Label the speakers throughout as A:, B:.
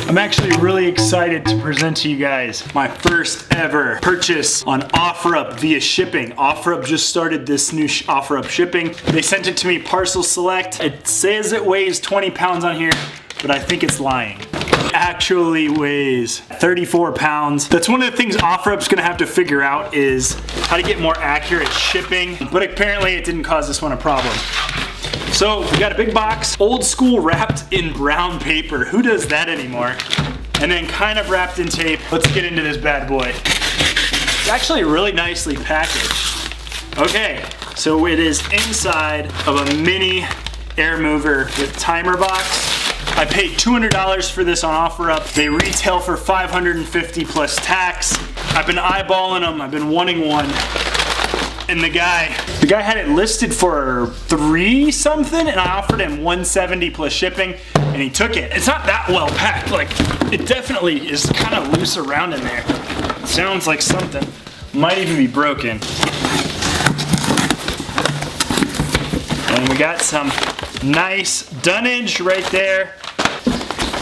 A: I'm actually really excited to present to you guys my first ever purchase on OfferUp via shipping. OfferUp just started this new OfferUp shipping. They sent it to me parcel select. It says it weighs 20 pounds on here, but I think it's lying. It actually weighs 34 pounds. That's one of the things OfferUp's gonna have to figure out is how to get more accurate shipping, but apparently it didn't cause this one a problem. So we got a big box, old school wrapped in brown paper. Who does that anymore? And then kind of wrapped in tape. Let's get into this bad boy. It's actually really nicely packaged. Okay, so it is inside of a mini air mover with timer box. I paid $200 for this on OfferUp. They retail for $550 plus tax. I've been eyeballing them, I've been wanting one. And the guy had it listed for $3 something, and I offered him $170 plus shipping, and he took it. It's not that well packed. Like, it definitely is kind of loose around in there. It sounds like something might even be broken. And we got some nice dunnage right there.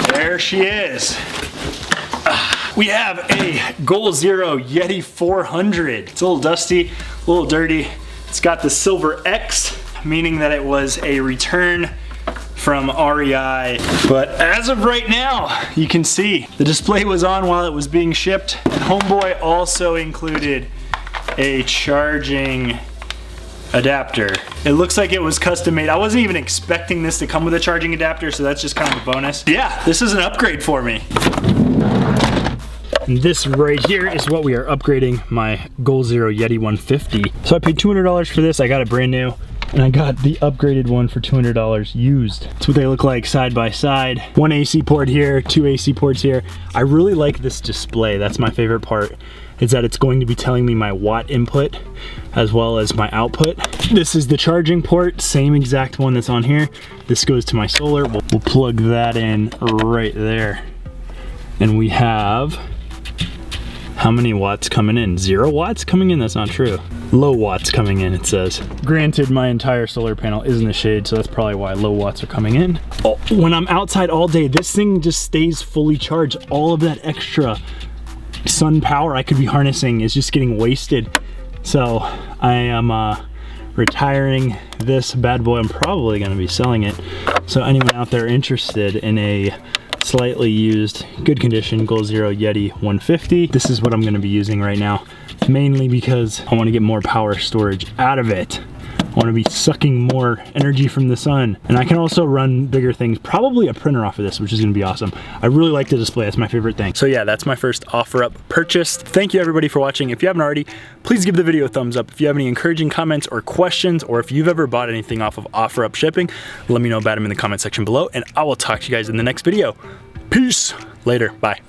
A: There she is. We have a Goal Zero Yeti 400. It's a little dusty, a little dirty. It's got the silver X, meaning that it was a return from REI. But as of right now, you can see the display was on while it was being shipped. And Homeboy also included a charging adapter. It looks like it was custom made. I wasn't even expecting this to come with a charging adapter, so that's just kind of a bonus. Yeah, this is an upgrade for me. And this right here is what we are upgrading my Goal Zero Yeti 150. So I paid $200 for this. I got it brand new, and I got the upgraded one for $200 used. That's what they look like side by side. One AC port here, two AC ports here. I really like this display. That's my favorite part, is that it's going to be telling me my watt input as well as my output. This is the charging port, same exact one that's on here. This goes to my solar. We'll plug that in right there. And we have, how many watts coming in? 0 watts coming in? That's not true. Low watts coming in, it says. Granted, my entire solar panel is in the shade, so that's probably why low watts are coming in. Oh, when I'm outside all day, this thing just stays fully charged. All of that extra sun power I could be harnessing is just getting wasted. So I am retiring this bad boy. I'm probably gonna be selling it. So anyone out there interested in a slightly used, good condition Goal Zero Yeti 150, this is what I'm gonna be using right now, mainly because I wanna get more power storage out of it. I wanna be sucking more energy from the sun. And I can also run bigger things, probably a printer off of this, which is gonna be awesome. I really like the display, that's my favorite thing. So yeah, that's my first OfferUp purchase. Thank you everybody for watching. If you haven't already, please give the video a thumbs up. If you have any encouraging comments or questions, or if you've ever bought anything off of OfferUp shipping, let me know about them in the comment section below, and I will talk to you guys in the next video. Peace. Later, bye.